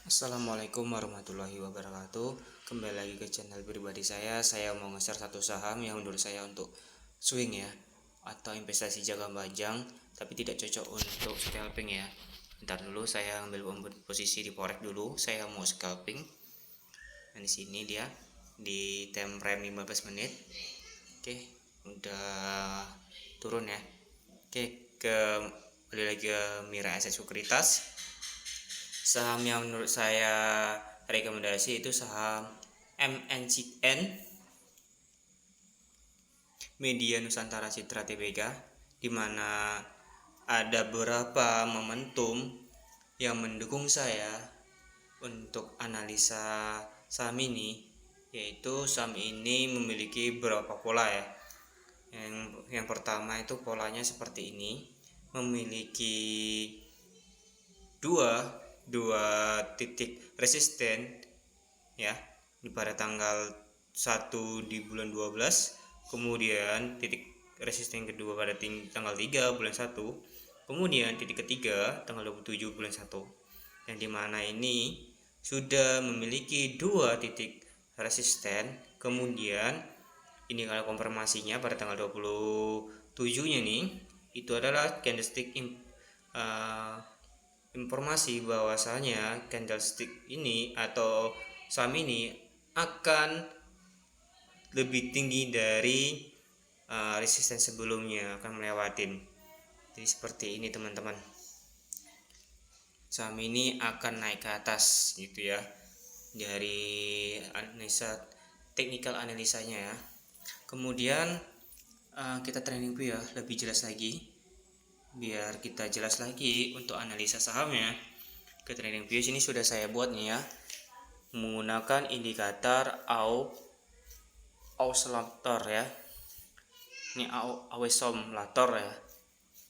Assalamualaikum warahmatullahi wabarakatuh. Kembali lagi ke channel pribadi saya. Saya mau nge-share satu saham yang menurut saya untuk swing ya, atau investasi jangka panjang, tapi tidak cocok untuk scalping ya. Ntar dulu saya ambil posisi di forex dulu. Saya mau scalping. Nah, di sini dia di time frame 15 menit. Oke, udah turun ya. Oke, kembali lagi ke Mira Aset Sekuritas. Saham yang menurut saya rekomendasi itu saham MNCN Media Nusantara Citra Tbk, di mana ada beberapa momentum yang mendukung saya untuk analisa saham ini, yaitu saham ini memiliki beberapa pola ya. Yang pertama itu polanya seperti ini, memiliki dua titik resisten ya, pada tanggal 1 di bulan 12, kemudian titik resisten kedua pada tanggal 3 bulan 1, kemudian titik ketiga tanggal 27 bulan 1, yang dimana ini sudah memiliki dua titik resisten. Kemudian ini kalau konfirmasinya pada tanggal 27 nya nih, itu adalah candlestick informasi bahwasanya candlestick ini atau saham ini akan lebih tinggi dari resisten sebelumnya, akan melewatin. Jadi seperti ini teman-teman, saham ini akan naik ke atas gitu ya, dari analisa technical analisanya ya. Kemudian kita training view ya, lebih jelas lagi, biar kita jelas lagi untuk analisa sahamnya. Ke trading view sini sudah saya buat nih ya, menggunakan indikator oscillator ya. Ini oscillator ya.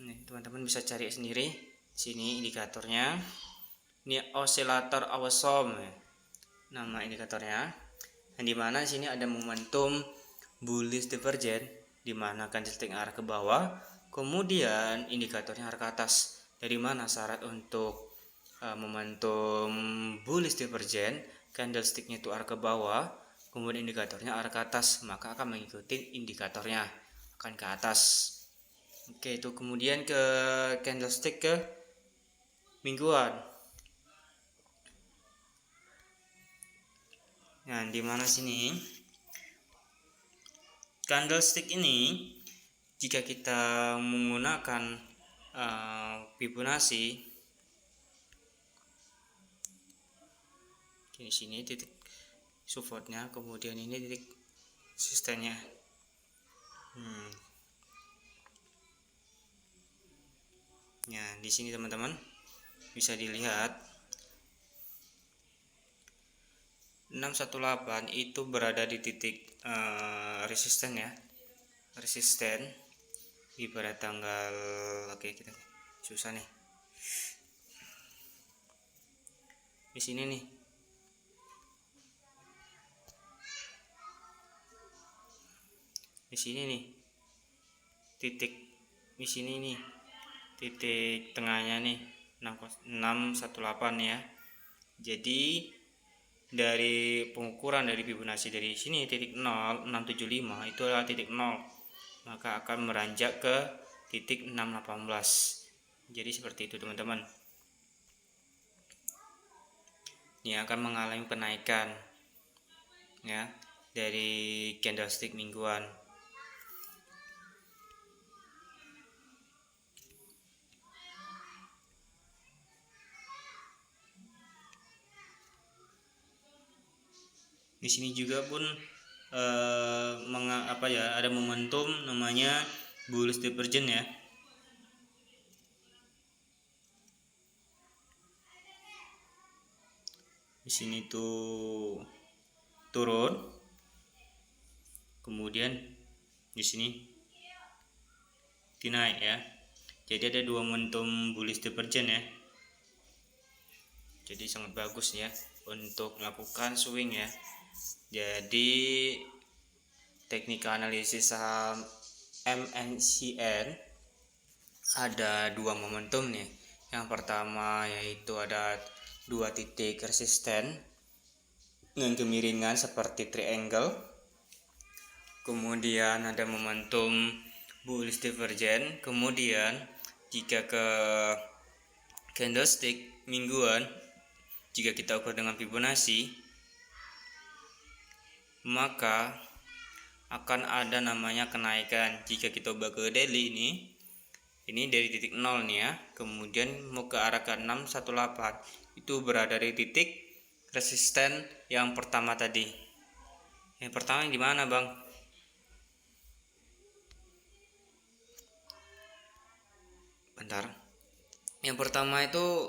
Ini teman-teman bisa cari sendiri sini indikatornya. Ini oscillator awesome ya, nama indikatornya. Yang dimana sini ada momentum bullish divergent, dimana candlestick arah ke bawah, kemudian indikatornya arah ke atas. Dari mana syarat untuk momentum bullish divergent? Candlesticknya itu arah ke bawah, kemudian indikatornya arah ke atas, maka akan mengikuti indikatornya akan ke atas. Oke, itu kemudian ke candlestick ke mingguan. Nah, di mana sini candlestick ini, jika kita menggunakan Fibonacci, di sini titik supportnya, kemudian ini titik resistennya. Ya, di sini teman-teman bisa dilihat 618 itu berada di titik resisten ya, resisten di pada tanggal, oke kita susah nih di sini nih, di sini nih titik, di sini nih titik tengahnya nih 618 ya. Jadi dari pengukuran dari Fibonacci dari sini titik 0 675 itu adalah titik 0, maka akan meranjak ke titik 618. Jadi seperti itu teman-teman, ini akan mengalami kenaikan ya dari candlestick mingguan. Di sini juga pun ada momentum namanya bullish divergent ya. Di sini tuh turun, kemudian di sini dinaik ya. Jadi ada dua momentum bullish divergent ya. Jadi sangat bagus ya untuk melakukan swing ya. Jadi teknik analisis saham MNCN ada dua momentum nih. Yang pertama yaitu ada dua titik resisten dengan kemiringan seperti triangle. Kemudian ada momentum bullish divergent. Kemudian jika ke candlestick mingguan, jika kita ukur dengan Fibonacci, maka akan ada namanya kenaikan. Jika kita ubah ke daily ini dari titik 0 nih ya, kemudian mau ke arah ke 618, itu berada di titik resisten yang pertama tadi. Yang pertama di mana, Bang? Bentar. Yang pertama itu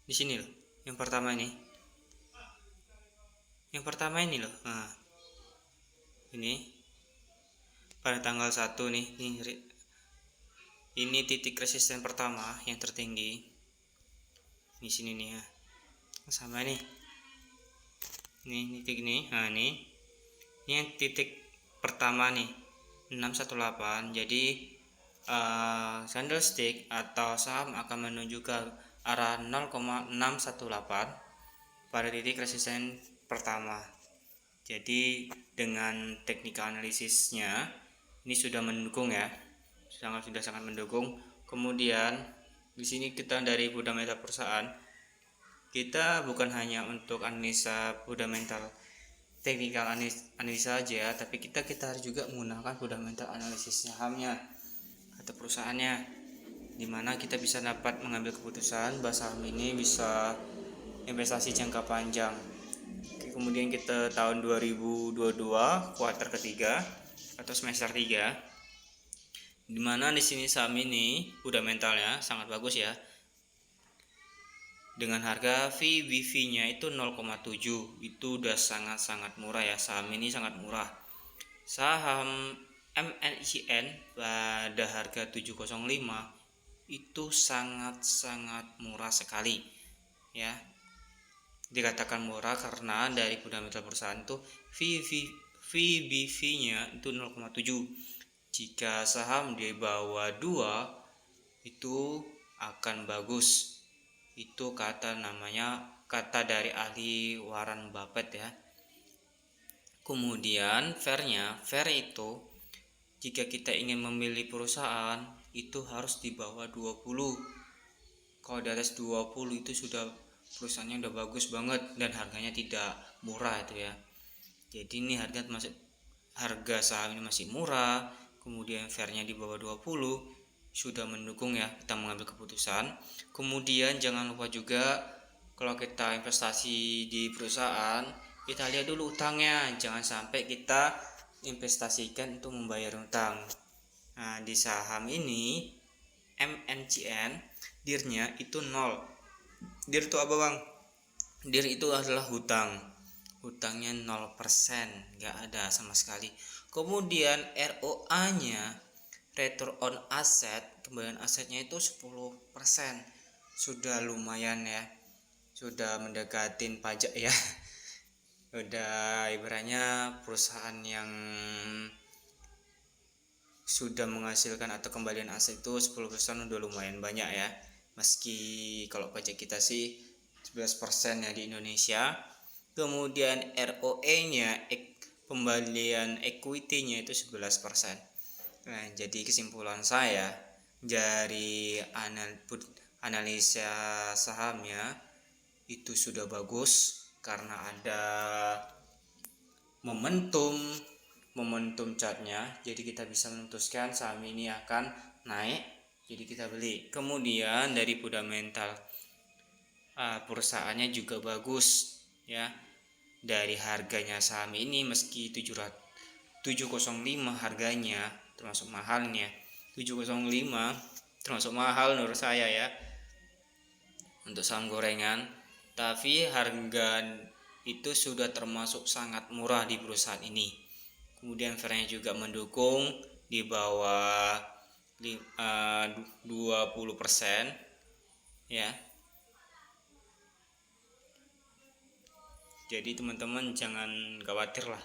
di sini loh. Yang pertama ini. Yang pertama ini loh. Nah, ini pada tanggal 1 nih, ini titik resisten pertama yang tertinggi di sini nih ya, sama nih, ini titik nih. Nah ini yang titik pertama nih 618. Jadi candlestick atau saham akan menuju ke arah 0,618 pada titik resisten pertama. Jadi dengan teknik analisisnya ini sudah mendukung ya, sudah sangat mendukung. Kemudian di sini kita dari fundamental perusahaan, kita bukan hanya untuk analisa fundamental teknikal analisa saja, tapi kita harus juga menggunakan fundamental analisis sahamnya atau perusahaannya, dimana kita bisa dapat mengambil keputusan bahwa saham ini bisa investasi jangka panjang. Kemudian kita tahun 2022 kuartal ketiga atau semester 3, dimana di sini saham ini fundamentalnya sangat bagus ya, dengan harga VBV-nya itu 0,7, itu udah sangat murah ya. Saham ini sangat murah. Saham MNCN pada harga 705 itu sangat murah sekali ya. Dikatakan murah karena dari fundamental perusahaan itu VBV-nya itu 0,7. Jika saham di bawah 2 itu akan bagus. Itu kata dari ahli Warren Buffett ya. Kemudian fair itu jika kita ingin memilih perusahaan itu harus di bawah 20. Kalau di atas 20 itu sudah perusahaannya udah bagus banget dan harganya tidak murah itu ya. Jadi ini harga saham ini masih murah, kemudian fairnya di bawah 20, sudah mendukung ya kita mengambil keputusan. Kemudian jangan lupa juga kalau kita investasi di perusahaan, kita lihat dulu utangnya, jangan sampai kita investasikan untuk membayar utang. Nah, di saham ini MNCN DIR-nya itu 0. DIR itu apa, Bang? DIR itu adalah hutangnya 0%, nggak ada sama sekali. Kemudian ROA-nya, return on asset, kembalian asetnya itu 10%, sudah lumayan ya, sudah mendekatin pajak ya. Udah ibaratnya perusahaan yang sudah menghasilkan atau kembalian aset itu 10% udah lumayan banyak ya. Meski kalau pajak kita sih 11% ya di Indonesia. Kemudian ROE-nya, pembalian equity-nya itu 11%. Nah, jadi kesimpulan saya dari analisa sahamnya itu sudah bagus karena ada momentum chartnya, jadi kita bisa memutuskan saham ini akan naik, jadi kita beli. Kemudian dari fundamental perusahaannya juga bagus ya. Dari harganya saham ini meski 705 harganya termasuk mahalnya, 705 termasuk mahal menurut saya ya untuk saham gorengan, tapi harga itu sudah termasuk sangat murah di perusahaan ini. Kemudian fairnya juga mendukung di bawah 20% ya. Jadi teman-teman jangan khawatir lah,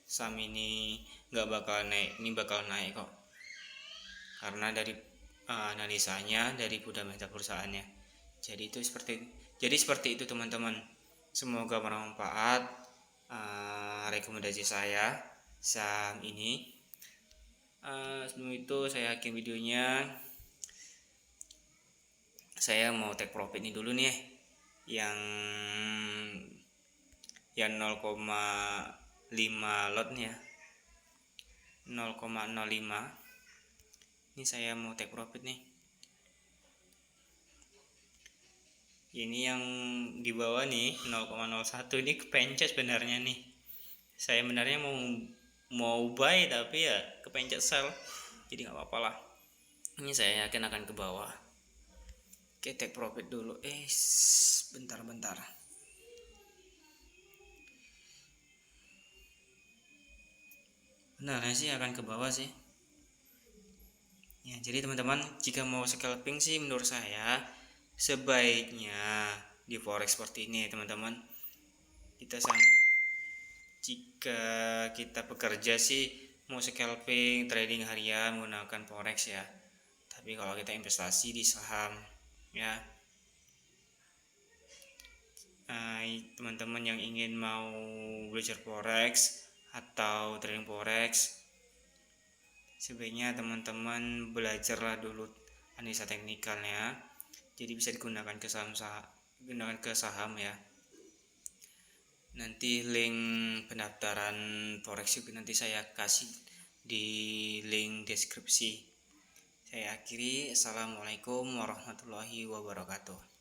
saham ini nggak bakal naik, ini bakal naik kok, karena dari analisanya dari fundamental perusahaannya. Jadi seperti itu teman-teman. Semoga bermanfaat rekomendasi saya saham ini. Sebelum itu saya akhiri videonya. Saya mau take profit ini dulu nih, yang 0,5 lot nih ya, 0,05. Ini saya mau take profit nih. Ini yang di bawah nih 0,01 ini kepencet sebenarnya nih. Saya benarnya mau buy tapi ya kepencet sell. Jadi nggak apa-apa lah. Ini saya yakin akan ke bawah. Oke, take profit dulu. Bentar. Benarnya sih akan ke bawah sih. Ya, jadi teman-teman, jika mau scalping sih menurut saya sebaiknya di forex seperti ini teman-teman. Jika kita bekerja sih mau scalping trading harian menggunakan forex ya. Tapi kalau kita investasi di saham ya, teman-teman yang ingin mau belajar forex atau trading forex, sebaiknya teman-teman belajarlah dulu analisa teknikalnya. Jadi bisa digunakan ke saham ya. Nanti link pendaftaran forex juga nanti saya kasih di link deskripsi. Saya akhiri. Assalamualaikum warahmatullahi wabarakatuh.